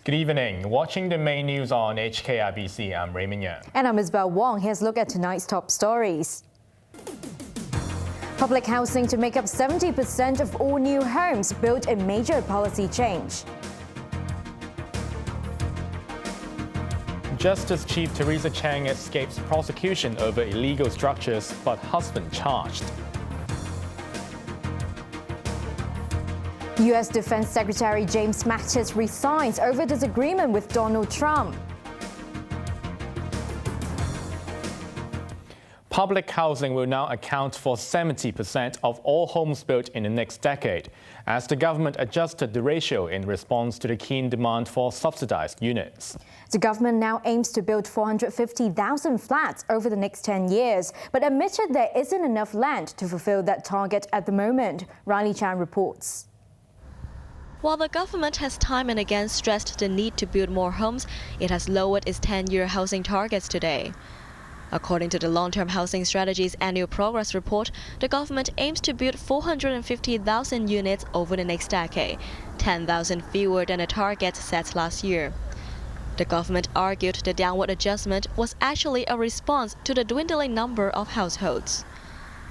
Good evening. Watching the main news on HKIBC, I'm Raymond Yeung. And I'm Isabel Wong. Here's a look at tonight's top stories. Public housing to make up 70% of all new homes built a major policy change. Justice Chief Teresa Chang escapes prosecution over illegal structures, but husband charged. U.S. Defense Secretary James Mattis resigns over disagreement with Donald Trump. Public housing will now account for 70% of all homes built in the next decade, as the government adjusted the ratio in response to the keen demand for subsidized units. The government now aims to build 450,000 flats over the next 10 years, but admitted there isn't enough land to fulfill that target at the moment. Riley Chan reports. While the government has time and again stressed the need to build more homes, it has lowered its 10-year housing targets today. According to the Long-Term Housing Strategy's annual progress report, the government aims to build 450,000 units over the next decade, 10,000 fewer than the target set lst year. The government argued the downward adjustment was actually a response to the dwindling number of households.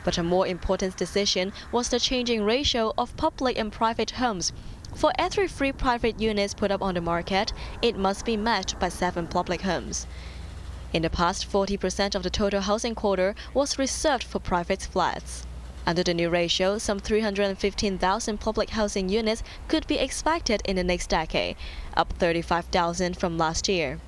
But a more important decision was the changing ratio of public and private homes. For every 3 private units put up on the market, it must be matched by 7 public homes. In the past, 40% of the total housing quota was reserved for private flats. Under the new ratio, some 315,000 public housing units could be expected in the next decade, up 35,000 from last year.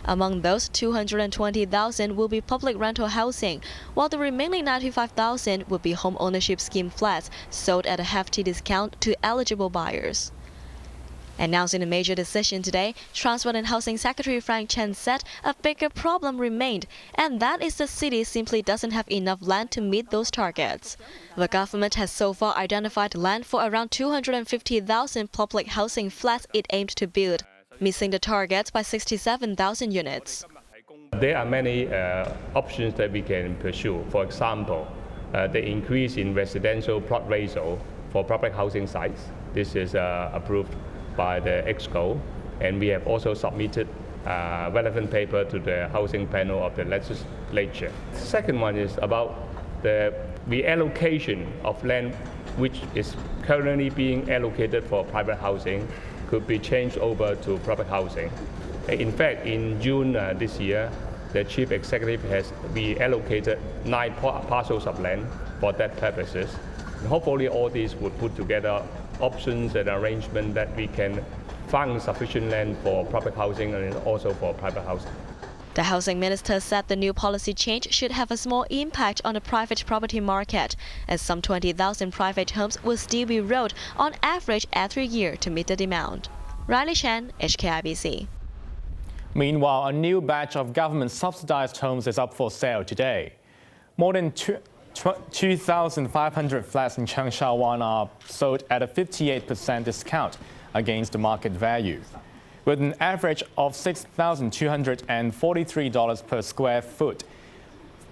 Among those, 220,000 will be public rental housing, while the remaining 95,000 will be home ownership scheme flats sold at a hefty discount to eligible buyers. Announcing a major decision today, Transport and Housing Secretary Frank Chen said a bigger problem remained, and that is the city simply doesn't have enough land to meet those targets. The government has so far identified land for around 250,000 public housing flats it aimed to build, missing the target by 67,000 units. There are many options that we can pursue. For example, the increase in residential plot ratio for public housing sites. This is approved by the EXCO, and we have also submitted relevant paper to the housing panel of the legislature. The second one is about the reallocation of land which is currently being allocated for private housing could be changed over to public housing. In fact, in June this year, the chief executive has reallocated 9 parcels of land for that purposes. And hopefully all these would put together options and arrangements that we can fund sufficient land for public housing and also for private housing. The housing minister said the new policy change should have a small impact on the private property market, as some 20,000 private homes will still be built on average every year to meet the demand. Riley Chan, HKIBC. Meanwhile, a new batch of government-subsidized homes is up for sale today. More than 2,500 flats in Cheung Sha are sold at a 58% discount against the market value. With an average of $6,243 per square foot,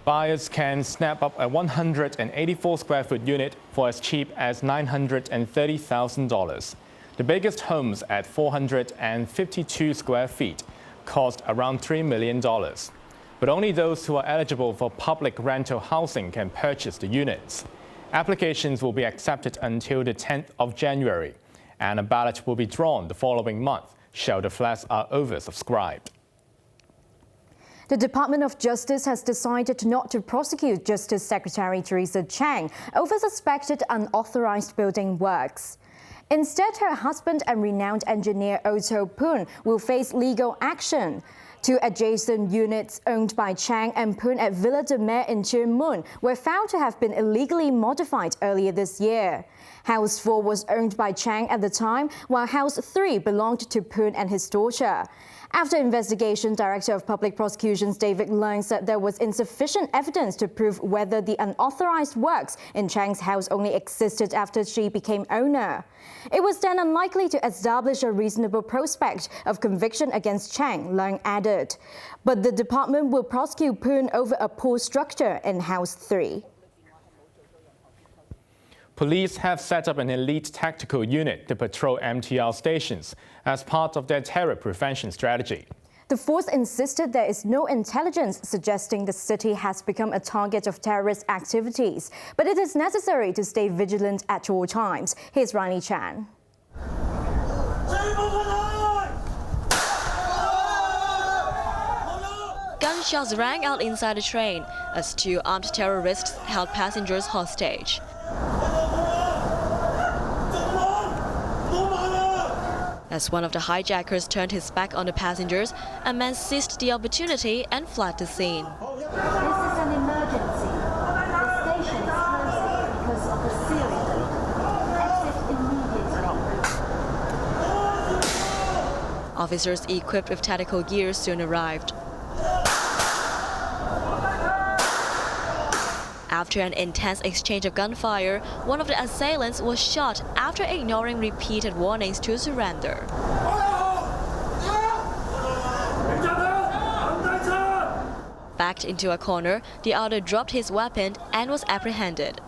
buyers can snap up a 184 square foot unit for as cheap as $930,000. The biggest homes at 452 square feet cost around $3 million. But only those who are eligible for public rental housing can purchase the units. Applications will be accepted until the 10th of January, and a ballot will be drawn the following month. Shelter flats are oversubscribed. The Department of Justice has decided not to prosecute Justice Secretary Teresa Chang over suspected unauthorized building works. Instead, her husband and renowned engineer Otto Poon will face legal action. 2 adjacent units owned by Chang and Poon at Villa de Mer in Tuen Mun were found to have been illegally modified earlier this year. House 4 was owned by Chang at the time, while House 3 belonged to Poon and his daughter. After investigation, Director of Public Prosecutions David Leung said there was insufficient evidence to prove whether the unauthorized works in Chang's house only existed after she became owner. It was then unlikely to establish a reasonable prospect of conviction against Chang, Leung added. But the department will prosecute Poon over a poor structure in House 3. Police have set up an elite tactical unit to patrol MTR stations as part of their terror prevention strategy. The force insisted there is no intelligence suggesting the city has become a target of terrorist activities, but it is necessary to stay vigilant at all times. Here's Riley Chan. Gunshots rang out inside the train as two armed terrorists held passengers hostage. As one of the hijackers turned his back on the passengers, a man seized the opportunity and fled the scene. This is an emergency. The station is closing because of a serious exit immediately. Officers equipped with tactical gear soon arrived. After an intense exchange of gunfire, one of the assailants was shot after ignoring repeated warnings to surrender. Backed into a corner, the other dropped his weapon and was apprehended.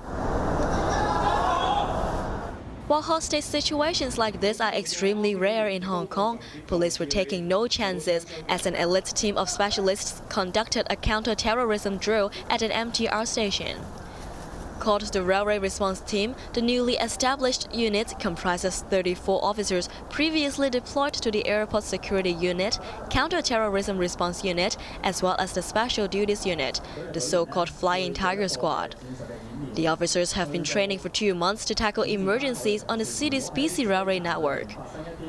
While hostage situations like this are extremely rare in Hong Kong, police were taking no chances as an elite team of specialists conducted a counter-terrorism drill at an MTR station. Called the Railway Response Team, the newly established unit comprises 34 officers previously deployed to the Airport Security Unit, Counter-Terrorism Response Unit, as well as the Special Duties Unit, the so-called Flying Tiger Squad. The officers have been training for 2 months to tackle emergencies on the city's busy railway network.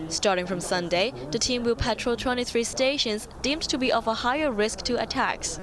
Starting from Sunday, the team will patrol 23 stations deemed to be of a higher risk to attacks.